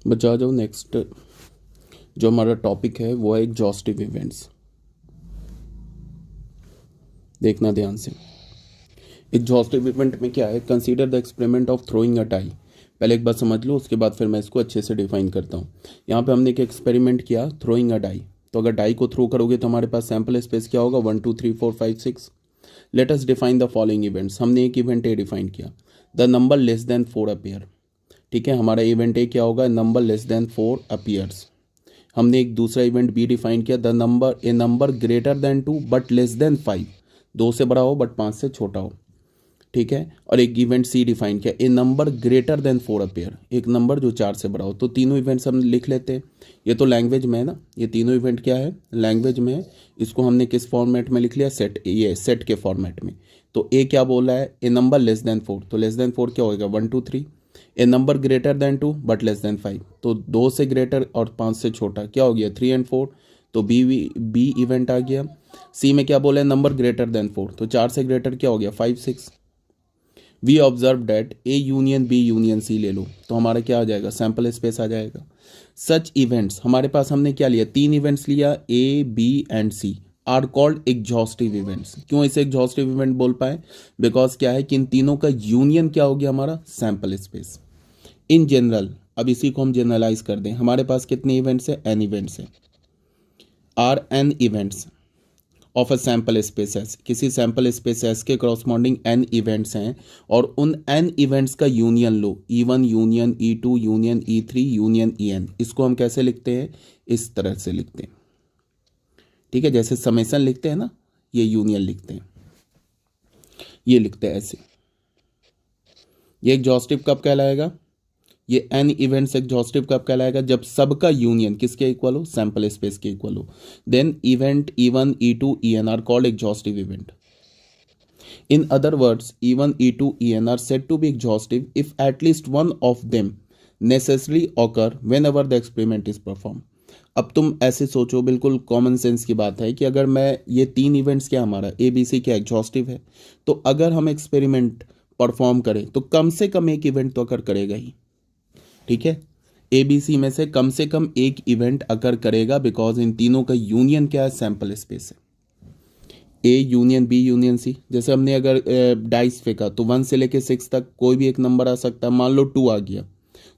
बचा जाओ। नेक्स्ट जो हमारा टॉपिक है वो है एग्जॉस्टिव इवेंट्स। देखना ध्यान से। एग्जॉस्टिव इवेंट में क्या है, consider the experiment of throwing a tie. पहले एक बार समझ लो, उसके बाद फिर मैं इसको अच्छे से डिफाइन करता हूँ। यहाँ पे हमने एक एक्सपेरिमेंट किया, थ्रोइंग अ डाई। तो अगर डाई को थ्रो करोगे तो हमारे पास सैम्पल स्पेस क्या होगा, 1 2 3 4 5 6। Let us define the following events. हमने एक इवेंट ए डिफाइन किया, the number less than 4 appear. ठीक है, हमारा इवेंट ए क्या होगा, नंबर लेस देन 4 अपीयर्स। हमने एक दूसरा इवेंट बी डिफाइन किया, the number A number greater than 2 but less than 5। 2 से बड़ा हो बट 5 से छोटा हो। ठीक है, और एक इवेंट सी डिफाइन किया, ए नंबर ग्रेटर देन 4 अपीयर। एक नंबर जो 4 से बड़ा हो। तो तीनों इवेंट्स हम लिख लेते हैं। ये तो लैंग्वेज में है ना, ये तीनों इवेंट क्या है, लैंग्वेज में है। इसको हमने किस फॉर्मेट में लिख लिया, सेट, ये सेट के फॉर्मेट में। तो ए क्या बोला है, ए नंबर लेस देन 4। तो लेस देन 4 क्या होगा, 1 2 3। A number greater than 2 but less than 5। तो 2 से ग्रेटर और 5 से छोटा क्या हो गया, 3 एंड 4। तो बी इवेंट आ गया। सी में क्या बोला है, नंबर ग्रेटर देन 4। तो 4 से ग्रेटर क्या हो गया, 5 6। We observe that A union B union C ले लो तो हमारा क्या आ जाएगा, सैंपल स्पेस आ जाएगा। सच इवेंट्स, हमारे पास हमने क्या लिया, 3 इवेंट्स लिया, A B and C, are called exhaustive events. क्यों इसे एग्जॉस्टिव इवेंट बोल पाए, बिकॉज क्या है कि इन तीनों का यूनियन क्या हो गया, हमारा सैंपल स्पेस। इन जनरल, अब इसी को हम जनरलाइज कर दें, हमारे पास कितने इवेंट्स है, एन इवेंट्स है। Are N events of a sample space S. किसी सैंपल स्पेस एस के करॉस्पॉन्डिंग एन इवेंट्स हैं और उन एन इवेंट्स का यूनियन लो, E1 union E2 union E3 union En। इसको हम कैसे लिखते हैं, इस तरह से लिखते हैं। ठीक है, जैसे समेसन लिखते हैं ना, ये यूनियन लिखते हैं, ये लिखते हैं ऐसे। ये एग्जॉस्टिव कब कहलाएगा, ये एन इवेंट्स एग्जॉस्टिव कब कहलाएगा, जब सबका यूनियन किसके इक्वल हो, सैंपल स्पेस के इक्वल हो। Then event E1 E2 En are called exhaustive event. In other words, E1, E2, En are said to be exhaustive if at least one of them necessarily occur whenever the experiment is performed. अब तुम ऐसे सोचो, बिल्कुल common sense की बात है कि अगर मैं ये 3 इवेंट्स क्या हमारा ए बी सी क्या एग्जॉस्टिव है, तो अगर हम एक्सपेरिमेंट परफॉर्म करें तो कम से कम एक इवेंट तो अकर करेगा ही। ठीक है, ए बी सी में से कम एक इवेंट अकर करेगा, बिकॉज इन तीनों का यूनियन क्या है, सैंपल स्पेस है। A union B union C. जैसे हमने अगर डाइस फेंका तो 1 से लेके 6 तक कोई भी एक नंबर आ सकता है। मान लो 2 आ गया,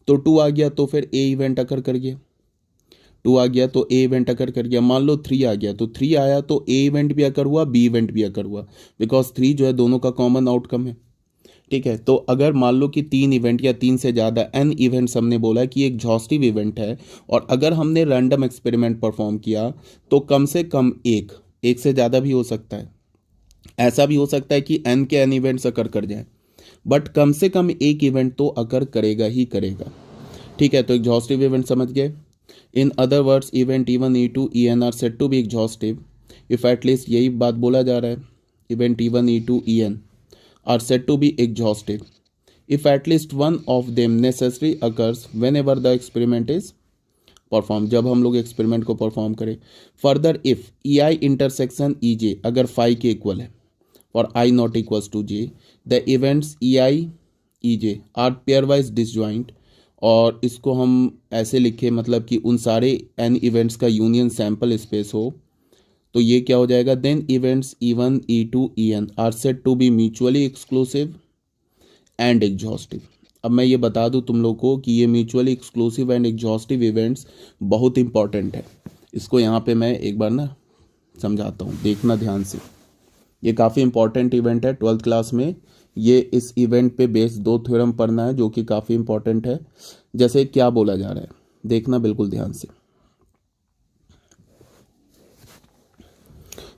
तो 2 आ गया तो फिर ए इवेंट अकर कर गया। 2 आ गया तो ए इवेंट अकर कर गया। मान लो 3 आ गया, तो 3 आया तो ए इवेंट भी अकर हुआ, बी इवेंट भी अकर हुआ, बिकॉज 3 जो है दोनों का कॉमन आउटकम है। ठीक है, तो अगर मान लो कि 3 इवेंट या 3 से ज़्यादा एन इवेंट्स हमने बोला कि एक एग्जॉस्टिव इवेंट है, और अगर हमने रैंडम एक्सपेरिमेंट परफॉर्म किया तो कम से कम एक से ज़्यादा भी हो सकता है। ऐसा भी हो सकता है कि एन के एन इवेंट्स अकर कर जाए, बट कम से कम एक इवेंट तो अकर करेगा ही करेगा। ठीक है, तो एग्जॉस्टिव इवेंट समझ गए। In other words, event E1 E2 En are set to be exhaustive if at least, यही बात बोला जा रहा है, event E1 E2 En are set to be exhaustive if at least one of them necessary occurs whenever the experiment is perform, जब हम लोग experiment को परफॉर्म करें। Further if EI intersection EJ अगर 5 के इक्वल है, for I not equals to j, the events ei ej are pairwise disjoint। और इसको हम ऐसे लिखे, मतलब कि उन सारे n इवेंट्स का यूनियन सैंपल स्पेस हो, तो ये क्या हो जाएगा, then events E1 E2 En are set to be mutually exclusive and exhaustive. अब मैं ये बता दूं तुम लोग को कि ये mutually exclusive and exhaustive events बहुत इंपॉर्टेंट है। इसको यहाँ पे मैं एक बार ना समझाता हूँ, देखना ध्यान से। ये काफ़ी इंपॉर्टेंट इवेंट है 12th क्लास में। ये इस इवेंट पे बेस 2 थ्योरम पढ़ना है जो कि काफ़ी इंपॉर्टेंट है। जैसे क्या बोला जा रहा है, देखना बिल्कुल ध्यान से।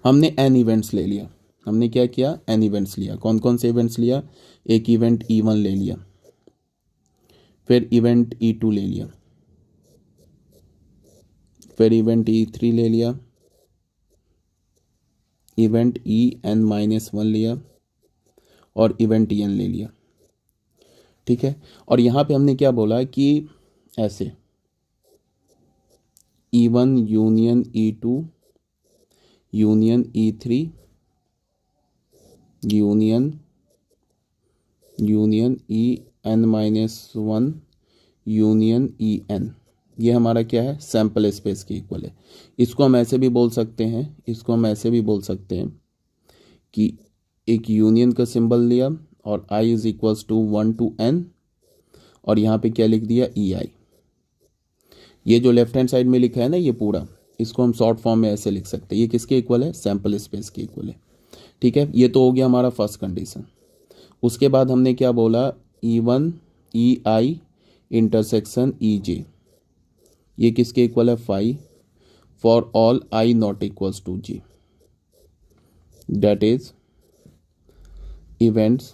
हमने एन इवेंट्स ले लिया, हमने क्या किया, एन इवेंट्स लिया। कौन कौन से इवेंट्स लिया, एक इवेंट E1 ले लिया, फिर इवेंट E2 ले लिया, फिर इवेंट E3 ले लिया, इवेंट En-1 लिया, और इवेंट En ले लिया। ठीक है, और यहाँ पे हमने क्या बोला कि ऐसे E1 union E2 union E3 union En-1 union En। ये हमारा क्या है, सैंपल स्पेस के इक्वल है। इसको हम ऐसे भी बोल सकते हैं, इसको हम ऐसे भी बोल सकते हैं कि एक यूनियन का सिंबल लिया और i is equals to 1 to n और यहाँ पे क्या लिख दिया, ei। ये जो लेफ्ट हैंड साइड में लिखा है ना ये पूरा, इसको हम शॉर्ट फॉर्म में ऐसे लिख सकते हैं, ये किसके इक्वल है, सैंपल स्पेस के इक्वल है। ठीक है, ये तो हो गया हमारा फर्स्ट कंडीशन। उसके बाद हमने क्या बोला, E1 ei इंटरसेक्शन ej, ये किसके इक्वल है, 5 for all i not equals to j, that is events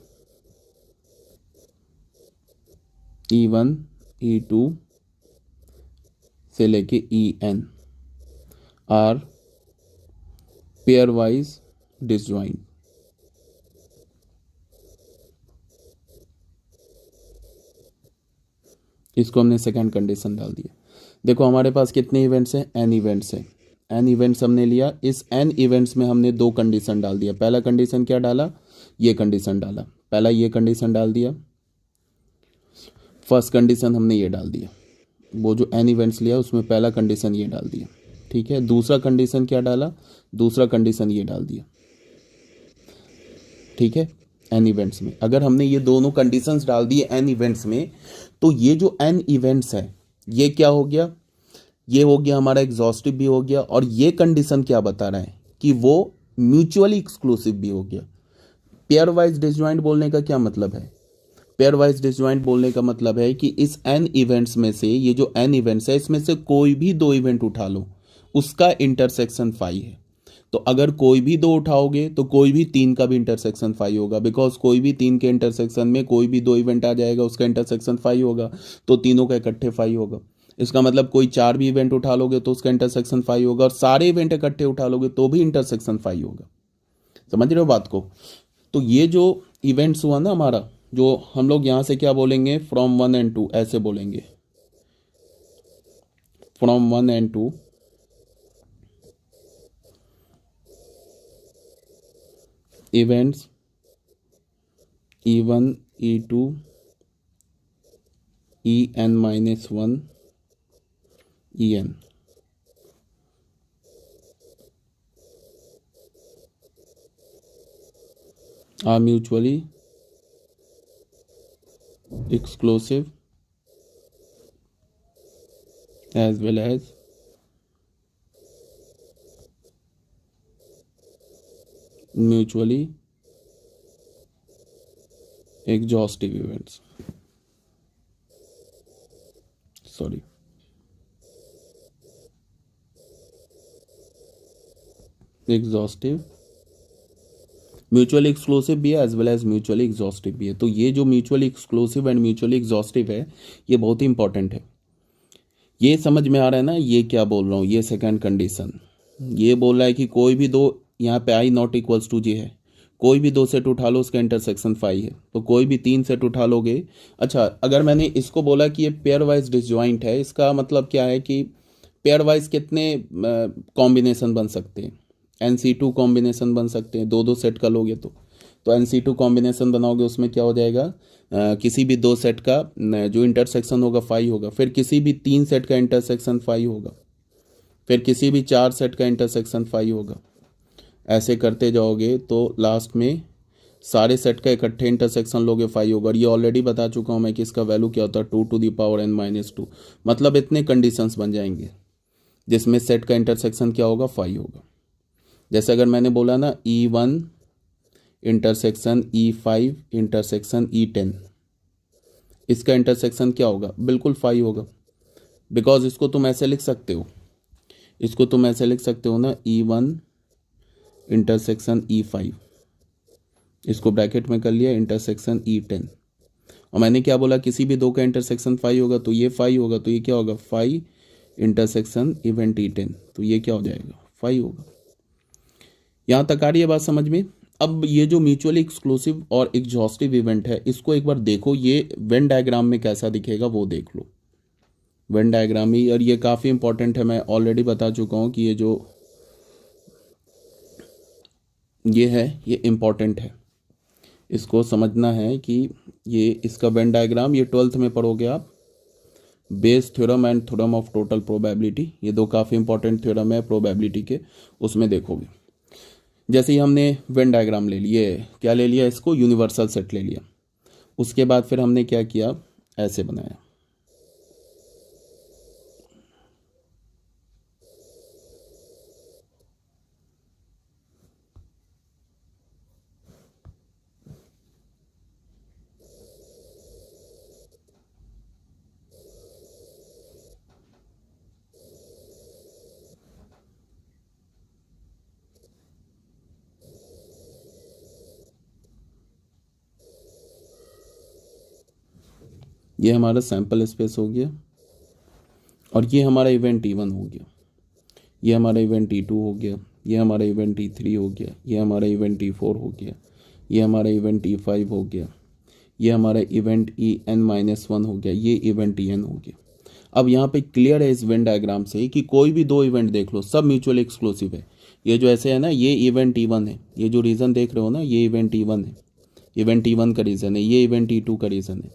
E1 E2 से लेके En are pairwise disjoint. इसको हमने सेकंड कंडीशन डाल दिया। देखो हमारे पास कितने इवेंट्स हैं, n इवेंट्स हैं। n इवेंट्स हमने लिया, इस n इवेंट्स में हमने दो कंडीशन डाल दिया। पहला कंडीशन क्या डाला, ये कंडीशन डाला, पहला ये कंडीशन डाल दिया, फर्स्ट कंडीशन हमने ये डाल दिया। वो जो n इवेंट्स लिया उसमें पहला कंडीशन ये डाल दिया। ठीक है, दूसरा कंडीशन क्या डाला, दूसरा कंडीशन ये डाल दिया। ठीक है, n इवेंट्स में अगर हमने ये दोनों कंडीशंस डाल दिए n इवेंट्स में, तो ये जो n इवेंट्स है ये क्या हो गया, ये हो गया हमारा एग्जॉस्टिव भी हो गया। और ये कंडीशन क्या बता रहा है कि वो म्यूचुअली एक्सक्लूसिव भी हो गया। पेयर वाइज डिसजॉइंट बोलने का क्या मतलब है, पेयर वाइज डिसजॉइंट बोलने का मतलब है कि इस n इवेंट्स में से, ये जो n इवेंट्स है इसमें से कोई भी दो इवेंट उठा लो, उसका इंटरसेक्शन 5 है। तो अगर कोई भी दो उठाओगे तो कोई भी तीन का भी इंटरसेक्शन 5 होगा, बिकॉज कोई भी तीन के इंटरसेक्शन में कोई भी दो इवेंट आ जाएगा, उसका इंटरसेक्शन 5 होगा, तो तीनों का इकट्ठे 5 होगा। इसका मतलब कोई चार भी इवेंट उठा लोगे तो उसका इंटरसेक्शन 5 होगा, और सारे इवेंट इकट्ठे उठा लोगे तो भी इंटरसेक्शन 5 होगा। समझ रहे हो बात को। तो ये जो इवेंट्स हुआ ना हमारा, जो हम लोग यहाँ से क्या बोलेंगे, फ्रॉम 1 and 2 ऐसे बोलेंगे, from 1 and 2 events E1 E2 En-1 En are mutually exclusive as well as mutually exhaustive events. Sorry. Exhaustive, mutually exclusive भी है as well as mutually exhaustive भी है। तो ये जो mutually exclusive and mutually exhaustive है ये बहुत ही इंपॉर्टेंट है। ये समझ में आ रहा है ना, ये क्या बोल रहा हूँ, ये सेकंड कंडीशन ये बोल रहा है कि कोई भी दो, यहाँ पे i नॉट इक्वल्स टू जे है, कोई भी दो सेट उठा लो उसका इंटरसेक्शन 5 है, तो कोई भी तीन सेट उठा लोगे। अच्छा, अगर मैंने इसको बोला कि ये पेयर वाइज डिसजॉइंट है, इसका मतलब क्या है कि पेयर वाइज कितने कॉम्बिनेशन बन सकते हैं, NC2 कॉम्बिनेशन बन सकते हैं, दो दो सेट का लोगे तो NC2 कॉम्बिनेशन बनाओगे, उसमें क्या हो जाएगा, किसी भी दो सेट का जो इंटरसेक्शन होगा 5 होगा, फिर किसी भी तीन सेट का इंटरसेक्शन 5 होगा, फिर किसी भी चार सेट का इंटरसेक्शन 5 होगा। ऐसे करते जाओगे तो लास्ट में सारे सेट का इकट्ठे इंटरसेक्शन लोगे 5 होगा। और ये ऑलरेडी बता चुका हूँ मैं कि इसका वैल्यू क्या होता है, 2 to the power n-2। मतलब इतने कंडीशंस बन जाएंगे जिसमें सेट का इंटरसेक्शन क्या होगा, 5 होगा। जैसे अगर मैंने बोला ना E1 intersection E5 intersection E10, इसका इंटरसेक्शन क्या होगा, बिल्कुल 5 होगा। बिकॉज इसको तुम ऐसे लिख सकते हो, इसको तुम ऐसे लिख सकते हो ना, E1 इंटरसेक्शन E5, इसको ब्रैकेट में कर लिया, इंटरसेक्शन E10। और मैंने क्या बोला, किसी भी दो का इंटरसेक्शन 5 होगा, तो ये 5 होगा, तो ये क्या होगा, 5 इंटरसेक्शन इवेंट E10, तो ये क्या हो जाएगा, 5 होगा। यहाँ तक आ रही है बात समझ में। अब ये जो म्यूचुअली एक्सक्लूसिव और एग्जॉस्टिव इवेंट है, इसको एक बार देखो, ये वेन डायग्राम में कैसा दिखेगा वो देख लो, वेन डायग्राम ही। और ये काफ़ी इंपॉर्टेंट है, मैं ऑलरेडी बता चुका हूँ कि ये जो ये है ये इम्पॉर्टेंट है, इसको समझना है कि ये इसका वेन डायग्राम, ये 12th में पढ़ोगे आप, Bayes theorem and theorem of total probability, ये दो काफ़ी इंपॉर्टेंट थ्योरम है प्रोबेबिलिटी के, उसमें देखोगे। जैसे ही हमने वेन डायग्राम ले लिए, क्या ले लिया, इसको यूनिवर्सल सेट ले लिया, उसके बाद फिर हमने क्या किया, ऐसे बनाया। ये हमारा सैंपल स्पेस हो गया, और ये हमारा इवेंट E1 हो गया, ये हमारा इवेंट E2 हो गया, ये हमारा इवेंट E3 हो गया, ये हमारा इवेंट E4 हो गया, ये हमारा इवेंट E5 हो गया, ये हमारा इवेंट En-1 हो गया, ये इवेंट En हो गया। अब यहाँ पे क्लियर है इस वेन डायग्राम से कि कोई भी दो इवेंट देख लो, सब म्यूचुअली एक्सक्लूसिव है। ये जो ऐसे है ना, ये इवेंट E1 है, ये जो रीज़न देख रहे हो ना, ये इवेंट E1 है, इवेंट E1 का रीज़न है, ये इवेंट E2 का रीज़न है,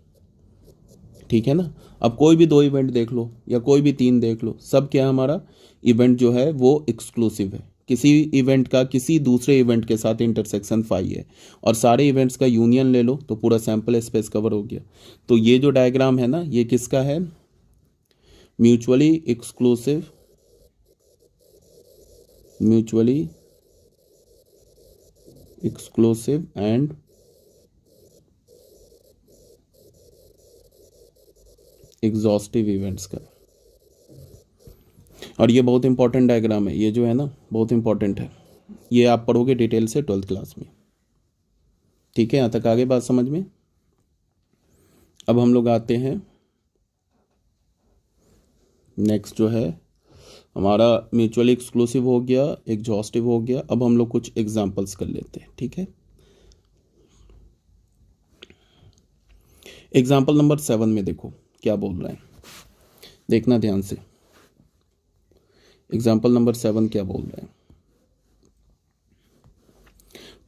ठीक है ना। अब कोई भी दो इवेंट देख लो या कोई भी तीन देख लो, सब क्या हमारा इवेंट जो है वो एक्सक्लूसिव है, किसी इवेंट का किसी दूसरे इवेंट के साथ इंटरसेक्शन फाई है, और सारे इवेंट्स का यूनियन ले लो तो पूरा सैंपल स्पेस कवर हो गया। तो ये जो डायग्राम है ना, ये किसका है, mutually exclusive, mutually exclusive and exhaustive events का। और ये बहुत इंपॉर्टेंट डायग्राम है, ये जो है ना बहुत इंपॉर्टेंट है, ये आप पढ़ोगे डिटेल से 12th क्लास में, ठीक है। यहाँ तक आगे बात समझ में। अब हम लोग आते हैं नेक्स्ट, जो है हमारा म्यूचुअली एक्सक्लूसिव हो गया, एग्जॉस्टिव हो गया। अब हम लोग कुछ एग्जांपल्स कर लेते हैं, ठीक है। एग्जाम्पल नंबर 7 में देखो क्या बोल रहा है, देखना ध्यान से। एग्जाम्पल नंबर 7 क्या बोल रहा है,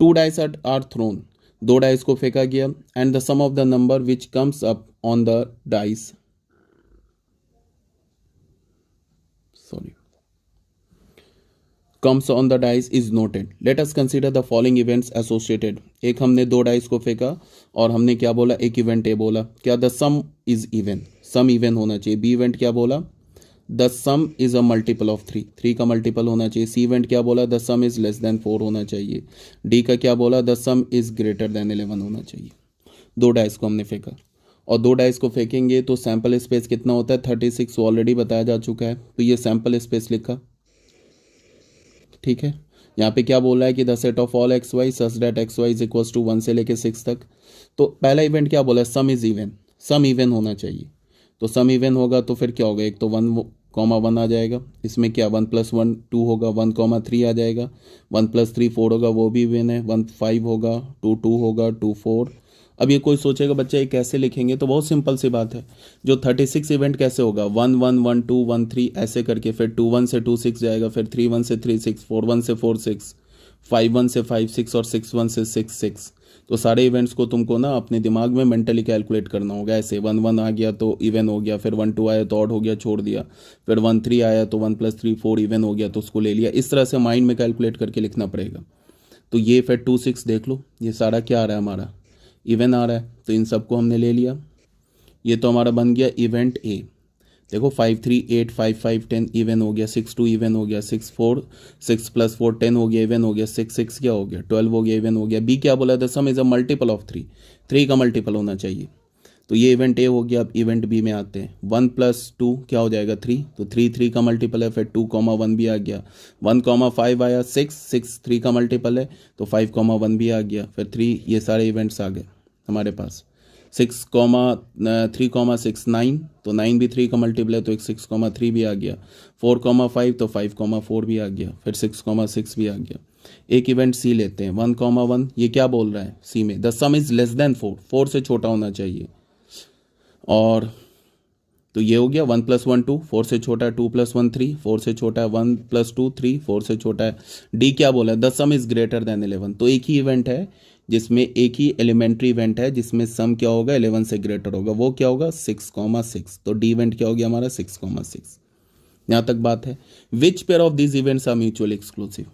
2 डाइस आर थ्रोन, दो डाइस को फेंका गया, and the sum of the number which comes up on the dice, comes on the dice is noted. Let us consider the following events associated. एक हमने दो डाइस को फेंका और हमने क्या बोला, एक इवेंट ए बोला, क्या the sum is even, sum even होना चाहिए। बी इवेंट क्या बोला, the sum is a multiple of 3, 3 का मल्टीपल होना चाहिए। सी इवेंट क्या बोला, the sum is less than 4 होना चाहिए। डी का क्या बोला, the sum is greater than 11 होना चाहिए। दो डाइस को हमने फेंका, और दो डाइस को फेंकेंगे तो सैंपल स्पेस कितना होता है, 36 ऑलरेडी बताया जा चुका है, तो ये सैंपल स्पेस लिखा, ठीक है। यहाँ पे क्या बोल रहा है कि the set of all X Y such that X Y is equals to 1 से लेके 6 तक। तो पहला इवेंट क्या बोला है, sum is even, sum even होना चाहिए। तो सम इवन होगा तो फिर क्या होगा, एक तो 1,1 आ जाएगा, इसमें क्या 1 + 1 2 होगा, 1,3 आ जाएगा, 1 + 3 4 होगा, वो भी इवन है, 1 5 होगा, 2 2 होगा, 2 4। अब ये कोई सोचेगा बच्चा ये कैसे लिखेंगे, तो बहुत सिंपल सी बात है, जो 36 इवेंट कैसे होगा, 1 1 1 2 1 3 ऐसे करके, फिर 2 1 से 2 6 जाएगा, फिर 3 1 से 3 6, 4 1 से 4 6, 5 1 से 5 6 और 6 1 से 6 6। तो सारे इवेंट्स को तुमको ना अपने दिमाग में मेंटली कैलकुलेट करना होगा ऐसे। 1 1 आ गया तो इवन हो गया, फिर 1 2 आया तो ऑड हो गया, छोड़ दिया, फिर 1 3 आया तो 1 + 3 4 इवन हो गया तो उसको ले लिया। इस तरह से माइंड में कैलकुलेट करके लिखना पड़ेगा। तो ये फिर 2 6 देख लो, ये सारा क्या आ रहा है, हमारा इवन आ रहा है, तो इन सबको हमने ले लिया। ये तो हमारा बन गया इवेंट ए। देखो 5 3 8 5 5 10 इवन हो गया, 6 2 इवन हो गया, 6 4 6 + 4 10 हो गया, इवन हो गया, 6 6 क्या हो गया 12 हो गया, इवन हो गया। बी क्या बोला, the sum is a multiple of 3, 3 का मल्टीपल होना चाहिए। तो ये इवेंट ए हो गया। अब इवेंट बी में आते हैं, 1 + 2 क्या हो जाएगा 3, तो 3 3 का मल्टीपल है, फिर 2, 1 भी आ गया, 1, 5 आया, 6 6 3 का मल्टीपल है तो 5, 1 भी आ गया, फिर 3, ये सारे इवेंट्स आ गए हमारे पास। 6, 3, 6 9, तो 9 भी 3 का मल्टीपल है तो एक 6, 3 भी आ गया, 4, 5 तो 5, 4 भी आ गया, फिर 6, 6 भी आ गया। एक इवेंट सी लेते हैं, 1, 1, ये क्या बोल रहा है सी में, the sum is less than 4, 4 से छोटा होना चाहिए। और तो ये हो गया 1 + 1 2, 4 से छोटा है, 2 + 1 3, 4 से छोटा है, 1 + 2 3, 4 से छोटा है। डी क्या बोला है, the sum is greater than 11, तो एक ही इवेंट है जिसमें एक ही एलिमेंट्री इवेंट है जिसमें सम क्या होगा 11 से ग्रेटर होगा, वो क्या होगा 6,6। तो डी इवेंट क्या हो गया हमारा 6,6। यहाँ तक बात है। Which pair of this events are mutually exclusive,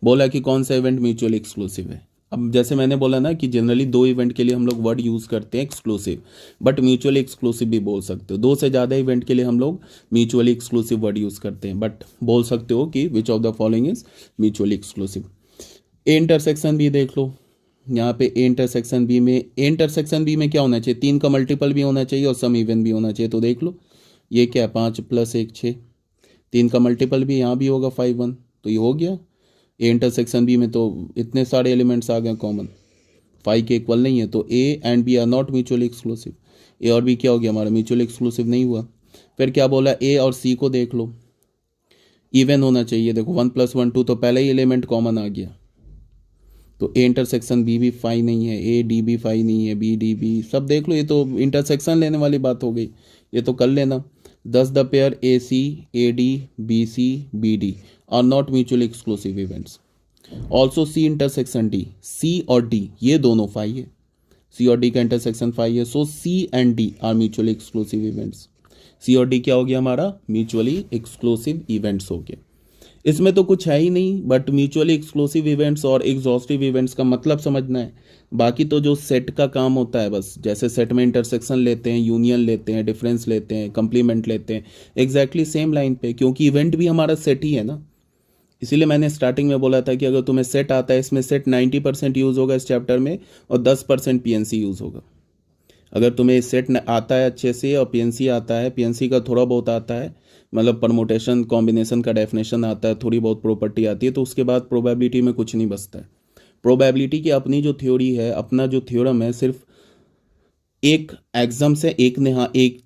बोला कि कौन सा इवेंट म्यूचुअली एक्सक्लूसिव है। अब जैसे मैंने बोला ना कि जनरली 2 इवेंट के लिए हम लोग वर्ड यूज़ करते हैं एक्सक्लूसिव, बट म्यूचुअली एक्सक्लूसिव भी बोल सकते हो। 2 से ज़्यादा इवेंट के लिए हम लोग म्यूचुअली एक्सक्लूसिव वर्ड यूज़ करते हैं, बट बोल सकते हो कि which of the following is mutually exclusive. A intersection B देख लो, यहाँ पे ए इंटरसेक्शन बी में क्या होना चाहिए, 3 का मल्टीपल भी होना चाहिए और सम इवन भी होना चाहिए। तो देख लो ये क्या है 5 + 1 6, 3 का मल्टीपल भी यहाँ भी होगा 5 1, तो ये हो गया। ए इंटरसेक्शन बी में तो इतने सारे एलिमेंट्स आ गए कॉमन, 5 के इक्वल नहीं है, तो A and B are not mutually exclusive. A और बी क्या हो गया हमारा म्यूचुअली एक्सक्लूसिव नहीं हुआ। फिर क्या बोला, ए और सी को देख लो, इवन होना चाहिए। देखो 1 + 1 2, तो पहले ही एलिमेंट कॉमन आ गया। तो ए इंटरसेक्शन बी भी 5 नहीं है, ए डी बी 5 नहीं है, बी डी बी सब देख लो। ये तो इंटरसेक्शन लेने वाली बात हो गई, ये तो कर लेना। 10 the pair A C A D B C B D are not mutually exclusive events. Also C intersection D, C और डी ये दोनों 5 है, सी और डी का इंटरसेक्शन 5 है। So C and D are mutually exclusive events. C और D क्या हो गया हमारा म्यूचुअली एक्सक्लूसिव इवेंट्स हो गए। इसमें तो कुछ है ही नहीं, बट म्यूचुअली एक्सक्लूसिव इवेंट्स और एग्जॉस्टिव इवेंट्स का मतलब समझना है। बाकी तो जो सेट का काम होता है बस, जैसे सेट में इंटरसेक्शन लेते हैं, यूनियन लेते हैं, डिफरेंस लेते हैं, कंप्लीमेंट लेते हैं, एग्जैक्टली सेम लाइन पे, क्योंकि इवेंट भी हमारा सेट ही है ना। इसीलिए मैंने स्टार्टिंग में बोला था कि अगर तुम्हें सेट आता है, इसमें सेट 90% यूज़ होगा इस चैप्टर में और 10% पीएनसी यूज़ होगा। अगर तुम्हें सेट आता है अच्छे से और पीएनसी आता है, पीएनसी का थोड़ा बहुत आता है, मतलब परमुटेशन कॉम्बिनेशन का डेफिनेशन आता है, थोड़ी बहुत प्रॉपर्टी आती है, तो उसके बाद प्रोबेबिलिटी में कुछ नहीं बचता है। प्रोबेबिलिटी की अपनी जो थ्योरी है, अपना जो थ्योरम है, सिर्फ एक एग्जाम से एक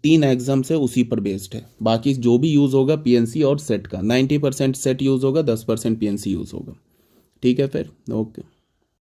3 एग्जाम से उसी पर बेस्ड है। बाकी जो भी यूज़ होगा पीएनसी और सेट का 90% सेट यूज़ होगा, 10% पीएनसी यूज़ होगा। ठीक है फिर, ओके।